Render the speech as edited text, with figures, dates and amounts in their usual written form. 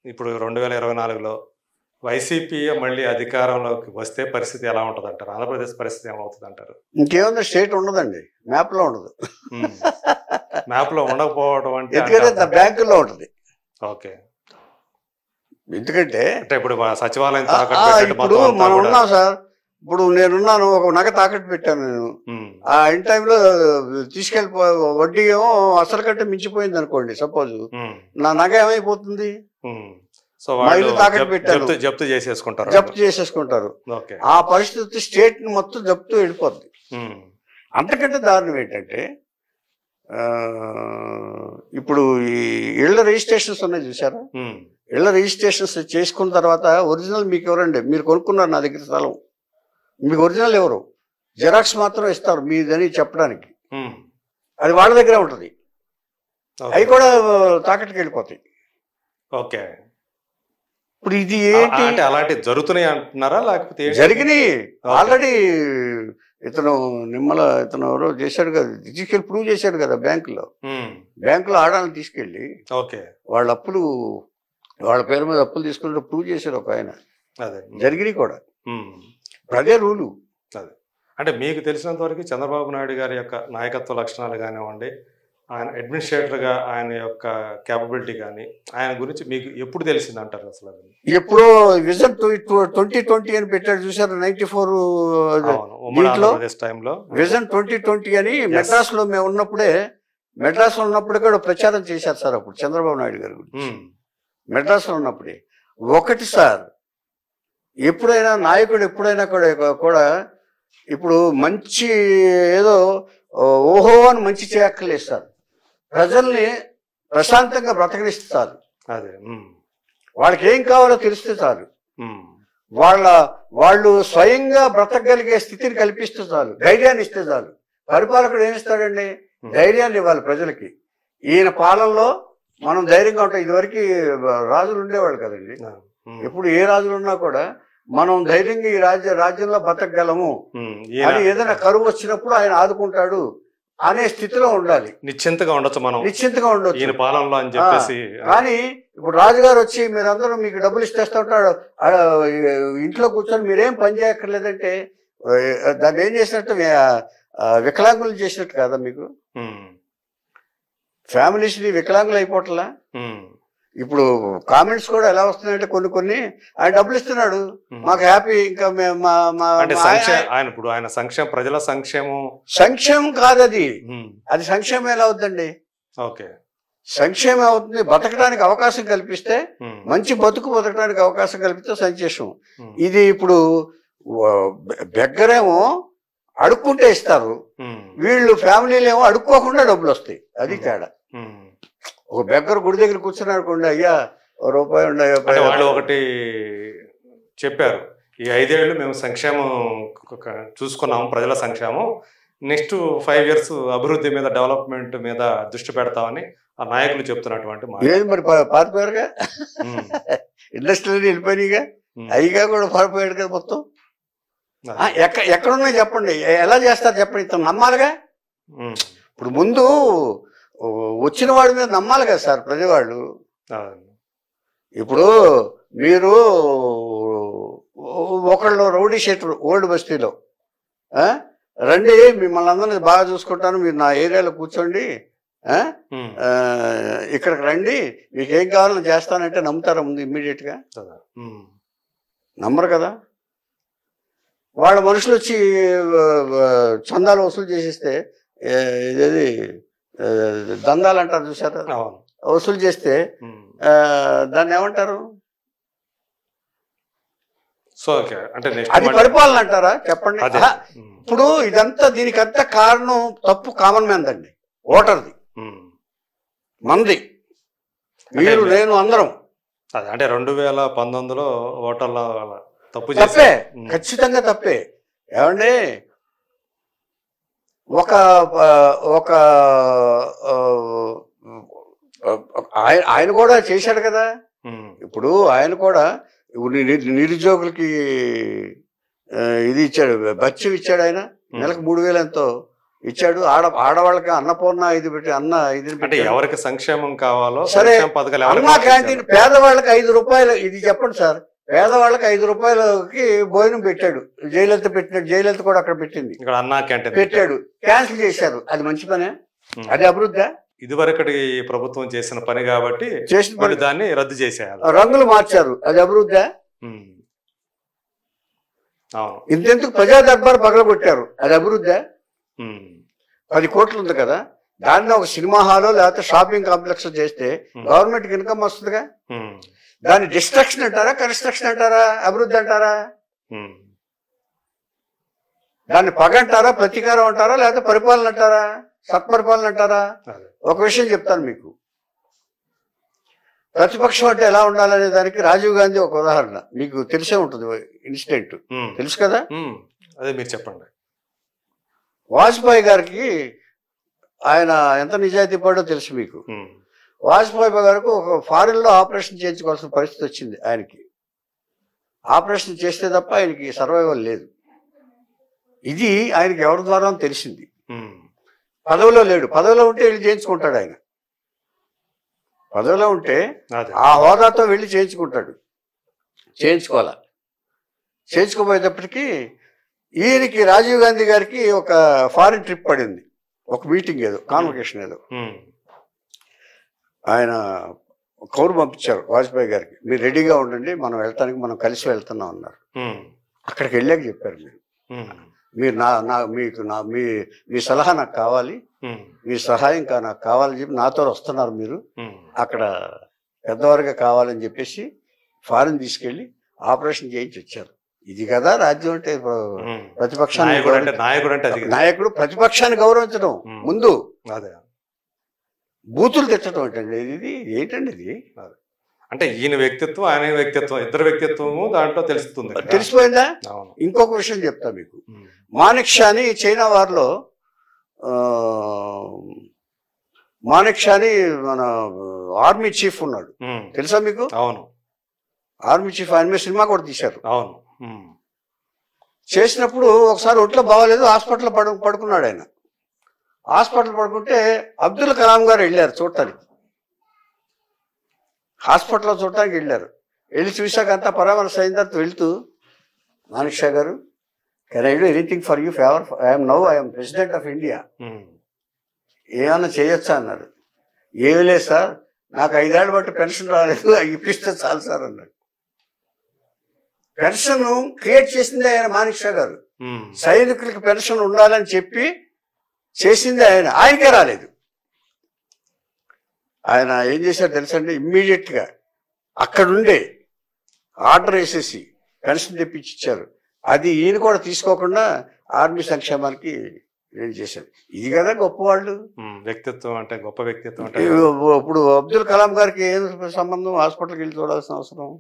ఇప్పుడు 2024లో వైసీపీ మళ్ళీ అధికారంలోకి వస్తే పరిస్థితి ఎలా ఉంటుందంటారు? ఆంధ్రప్రదేశ్ పరిస్థితి ఏమవుతుందంటారు? ఇంకేముంది, స్టేట్ ఉండదండి, మ్యాప్లో ఉండదు. మ్యాప్లో ఉండకపోవడం అంటే ఎందుకంటే బ్యాంకుల్లో ఉంటుంది. ఓకే. ఎందుకంటే అంటే ఇప్పుడు సచివాలయం ఇప్పుడు మనం ఉన్నాం సార్, ఇప్పుడు నేనున్నాను, ఒక నగ తాకట్టు పెట్టాను నేను, ఆ ఇన్ టైంలో తీసుకెళ్ళిపో, వడ్డీ ఏమో అసలు కంటే మించిపోయింది అనుకోండి సపోజ్, నా నగ ఏమైపోతుంది? సో ఇల్లు తాకట్టు పెట్టాను, జప్తు చేసేసుకుంటారు. ఆ పరిస్థితి స్టేట్ ని మొత్తం జప్తు వెళ్ళిపోద్ది. అంతకంటే దారుణం ఏంటంటే, ఇప్పుడు ఈ ఇళ్ల రిజిస్ట్రేషన్స్ ఉన్నాయి చూసారా, ఇళ్ల రిజిస్ట్రేషన్స్ చేసుకున్న తర్వాత ఒరిజినల్ మీకు ఎవరండి? మీరు కొనుక్కున్నారు నా దగ్గర స్థలం, మీకు ఒరిజినల్ ఎవరు? జిరాక్స్ మాత్రం ఇస్తారు మీదని చెప్పడానికి, అది వాళ్ళ దగ్గర ఉంటుంది. అవి కూడా తాకట్టుకి వెళ్ళిపోతాయి. ఓకే. ఇప్పుడు ఇది ఏంటి? అలాంటి జరుగుతున్నాయి అంటున్నారా లేకపోతే? జరిగినాయి ఆల్రెడీ. ఇతను ఇతను ఎవరో చేశాడు కదా, తీసుకెళ్ళి ప్రూవ్ చేశాడు కదా బ్యాంకులో ఆడాలని తీసుకెళ్ళి వాళ్ళ అప్పులు, వాళ్ళ పేరు మీద అప్పులు తీసుకున్నట్టు ప్రూవ్ చేశాడు ఒక ఆయన. జరిగినాయి కూడా. అదే రూలు. అంటే మీకు తెలిసినంత వరకు చంద్రబాబు నాయుడు గారి యొక్క నాయకత్వ లక్షణాలు కానివ్వండి, ఆయన అడ్మినిస్ట్రేటర్గా ఆయన యొక్క క్యాపబిలిటీ కానీ, ఆయన గురించి మీకు ఎప్పుడు తెలిసింది అంటారు? అసలు ఎప్పుడో విజన్ 2020 అని పెట్టాడు చూసారు, 94 టైంలో విజన్ 2020 అని మెడ్రాస్లో మేము ఉన్నప్పుడే కూడా ప్రచారం చేశారు సార్ అప్పుడు చంద్రబాబు నాయుడు గారి గురించి. మెడ్రాస్లో ఉన్నప్పుడే ఒకటి సార్, ఎప్పుడైనా నాయకుడు ఎప్పుడైనా కూడా ఇప్పుడు మంచి ఏదో ఓహో అని మంచి చేయక్కర్లేదు సార్, ప్రజల్ని ప్రశాంతంగా బ్రతకనిస్తారు. వాళ్ళకి ఏం కావాలో తెలిస్తే చాలు, వాళ్ళు స్వయంగా బ్రతకగలిగే స్థితిని కల్పిస్తే చాలు, ధైర్యాన్ని ఇస్తే చాలు. పరిపాలకుడు ఏమిస్తాడండి? ధైర్యాన్ని ఇవ్వాలి ప్రజలకి. ఈయన పాలనలో మనం ధైర్యంగా ఉంటాం. ఇదివరకు రాజులు ఉండేవాళ్ళు కదండి, ఎప్పుడు ఏ రాజులు ఉన్నా కూడా మనం ధైర్యంగా ఈ రాజ్యంలో బతకగలము అని, ఏదైనా కరువు వచ్చినప్పుడు ఆయన ఆదుకుంటాడు అనే స్థితిలో ఉండాలి. నిశ్చింతగా ఉండొచ్చు పాలనలో అని చెప్పేసి. కానీ ఇప్పుడు రాజుగారు వచ్చి మీరందరూ మీకు డబ్బులు ఇచ్చేస్తా ఉంటాడు, ఇంట్లో కూర్చొని మీరేం పని చేయక్కర్లేదంటే దాన్ని ఏం చేసినట్టు? వికలాంగులు చేసినట్టు కదా మీకు. ఫ్యామిలీస్ ని వికలాంగులు అయిపోవట్లా. ఇప్పుడు కామెంట్స్ కూడా ఎలా వస్తున్నాయంటే కొన్ని ఆయన డబ్బులు ఇస్తున్నాడు, మాకు హ్యాపీ. ఇంకా ఆయన సంక్షేమం, ప్రజల సంక్షేమం కాదు అది. సంక్షేమం ఎలా అవుతుందండి? సంక్షేమం అవుతుంది బతకడానికి అవకాశం కల్పిస్తే, మంచి బతకడానికి అవకాశం కల్పిస్తే సంక్షేమం. ఇది ఇప్పుడు బెగ్గరేమో అడుక్కుంటే ఇస్తారు, వీళ్ళు ఫ్యామిలీలు ఏమో అడుక్కోకుండా డబ్బులు వస్తాయి. అది తేడా. ఒక బెగ్గర గుడి దగ్గర కూర్చుని అనుకోండి, అయ్యా రూపాయి వాళ్ళు ఒకటి చెప్పారు, ఈ 5 ఏళ్ళు మేము సంక్షేమం చూసుకున్నాము, ప్రజల సంక్షేమం, నెక్స్ట్ 5 years అభివృద్ధి మీద, డెవలప్మెంట్ మీద దృష్టి పెడతామని ఆ నాయకులు చెప్తున్నటువంటి మరి పారిపోయారుగా, ఇండస్ట్రీలు వెళ్ళిపోయినాయిగా, అయ్యిగా కూడా పారిపోయాడు కదా మొత్తం. ఎక్కడున్నాయి చెప్పండి, ఎలా చేస్తారు చెప్పండి, ఇతను నమ్మాలిగా. ఇప్పుడు ముందు వచ్చిన వాడి మీద నమ్మాలి కదా సార్ ప్రజవాళ్ళు. ఇప్పుడు మీరు ఒకళ్ళు రౌడీ షీటర్ ఓల్డ్ బస్తీలో రండి, మిమ్మల్ని అందరినీ బాగా చూసుకుంటాను, మీరు నా ఏరియాలో కూర్చోండి, ఇక్కడికి రండి, మీకు ఏం కావాలని చేస్తానంటే నమ్ముతారా ముందు ఇమ్మీడియట్ గా? నమ్మరు కదా. వాళ్ళ మనుషులు వచ్చి చందాలు వసూలు చేసేస్తే, ఇదేది దందాలు అంటారు చూసారా, వసూలు చేస్తే దాన్ని ఏమంటారు? అది పరిపాలన అంటారా చెప్పండి? ఇప్పుడు ఇదంతా దీనికంతా కారణం తప్పు కామన్ మ్యాన్ అండి, ఓటర్ది, మంది, మీరు నేను అందరం. అంటే 2019లో ఓటర్ల తప్పే, ఖచ్చితంగా తప్పే. ఏమండి, ఒక ఆయన కూడా చేశాడు కదా. ఇప్పుడు ఆయన కూడా నిరుద్యోగులకి ఇది ఇచ్చాడు, బత్యం ఇచ్చాడు. ఆయన నెలకు 3,000 ఎంతో ఇచ్చాడు. ఆడవాళ్ళకి అన్నపూర్ణ ఇది పెట్టి ఇది అంటే ఎవరికి సంక్షేమం కావాలో సరే, సంక్షేమ పథకాలు ఎవరికి అన్నా క్యాంటీన్ పేదవాళ్ళకి 5 రూపాయలు, ఇది చెప్పండి సార్, పేదవాళ్ళకి 5 రూపాయలకి భోజనం పెట్టాడు. జయలలిత పెట్టినట్టు, జయలలిత కూడా అక్కడ పెట్టింది, ఇక్కడ అన్నా క్యాంటీన్ పెట్టాడు. క్యాన్సిల్ చేశారు. అది మంచి పనే? అది అభివృద్ధి? ఇదివరకటి ప్రభుత్వం చేసిన పని కాబట్టి చేసిన పని దాన్ని రద్దు చేసేయాలి. రంగులు మార్చారు. అది అభివృద్ధి? అవును. ఇంతెందుకు ప్రజా దర్బార్ పగలగొట్టారు. అది అభివృద్ధి? 10 కోట్లు ఉంది కదా, దాన్ని ఒక సినిమా హాలో లేకపోతే షాపింగ్ కాంప్లెక్స్ చేస్తే గవర్నమెంట్కి ఇన్కమ్ వస్తుందిగా. దాన్ని డిస్ట్రక్షన్ అంటారా, కన్స్ట్రక్షన్ అంటారా, అభివృద్ధి అంటారా? దాన్ని పగ అంటారా, ప్రతీకారం అంటారా, లేకపోతే పరిపాలన అంటారా, సత్పరిపాలన అంటారా? ఒక విషయం చెప్తాను మీకు. ప్రతిపక్షం అంటే ఎలా ఉండాలనే దానికి రాజీవ్ గాంధీ ఒక ఉదాహరణ. మీకు తెలిసే ఉంటుంది ఇన్సిడెంట్, తెలుసు కదా? అదే మీరు చెప్పండి. వాజ్పేయి గారికి ఆయన ఎంత నిజాయితీ పడో తెలుసు మీకు. వాజ్పేయి గారికి ఒక ఫారిన్ లో ఆపరేషన్ చేయించుకోవాల్సిన పరిస్థితి వచ్చింది. ఆయనకి ఆపరేషన్ చేస్తే తప్ప ఆయనకి సర్వైవల్ లేదు. ఇది ఆయనకి ఎవరి ద్వారా తెలిసింది. పదవిలో లేడు. పదవిలో ఉంటే వెళ్ళి చేయించుకుంటాడు. ఆయన పదవిలో ఉంటే ఆ హోదాతో వెళ్ళి చేయించుకుంటాడు. చేయించుకోవాలా. చేయించుకోపోయేటప్పటికీ ఈయనకి రాజీవ్ గాంధీ గారికి ఒక ఫారిన్ ట్రిప్ పడింది. ఒక మీటింగ్ ఏదో, కాన్వకేషన్ ఏదో. ఆయన కౌరు పంపించారు వాజ్పేయి గారికి, మీరు రెడీగా ఉండండి, మనం వెళ్తానికి, మనం కలిసి వెళ్తున్నాం అన్నారు. అక్కడికి వెళ్ళాక చెప్పారు, మీరు మీ సలహా నాకు కావాలి, మీ సహాయం నాకు కావాలని చెప్పి నాతో వస్తున్నారు మీరు, అక్కడ పెద్దవారుగా కావాలని చెప్పేసి ఫారిన్ తీసుకెళ్లి ఆపరేషన్ చేయించి వచ్చారు. ఇది కదా రాజ్యం అంటే. ప్రతిపక్షాన్ని నాయకుడు ప్రతిపక్షాన్ని గౌరవించడం, ముందు బూతులు తెచ్చడం ఏంటండి ఇది? ఏంటండి ఇది? అంటే ఈయన వ్యక్తిత్వం, ఆయన వ్యక్తిత్వం, ఇద్దరు వ్యక్తిత్వము దాంట్లో తెలుస్తుంది. తెలిసిపోయిందా? ఇంకొక విషయం చెప్తా మీకు. మానిక్ షా అని చైనా వారిలో, మానిక్ షా అని మన ఆర్మీ చీఫ్ ఉన్నాడు, తెలుసా మీకు? అవును. ఆర్మీ చీఫ్, ఆయన మీద సినిమా కూడా తీశారు. అవును. చేసినప్పుడు ఒకసారి ఒంట్లో బాగోలేదు, హాస్పిటల్లో పడుకున్నాడు. ఆయన హాస్పిటల్ పడుకుంటే అబ్దుల్ కలాం గారు వెళ్ళారు చూడటానికి. హాస్పిటల్లో చూడటానికి వెళ్ళారు. వెళ్ళి చూశాక అంతా పరామర్శ అయిన తర్వాత వెళ్తూ, మానిక్ షా గారు, can I do anything for you favour? I'm president of India, ఏమన్నా చేయొచ్చా అన్నారు. ఏమీ లేదు సార్, నాకు 5 ఏళ్ళ బట్టి పెన్షన్ రాలేదు, ఇప్పిస్తే చాలు సార్ అన్నాడు. పెన్షన్ క్రియేట్ చేసింది ఆయన, మానిక్ షా గారు. సైనికులకి పెన్షన్ ఉండాలని చెప్పి చేసింది ఆయన, ఆయనకే రాలేదు. ఆయన ఏం చేశారు తెలుసండి? ఇమ్మీడియట్గా అక్కడుండే ఆర్డర్ వేసేసి పెన్షన్ తెప్పించి ఇచ్చారు. అది ఈయన కూడా తీసుకోకుండా ఆర్మీ సంక్షేమానికి ఏం చేశారు. ఇది కదా గొప్పవాళ్ళు. వ్యక్తిత్వం అంటే, గొప్ప వ్యక్తిత్వం అంటే. ఇప్పుడు అబ్దుల్ కలాం గారికి ఏం సంబంధం? హాస్పిటల్కి వెళ్ళి చూడాల్సిన అవసరం?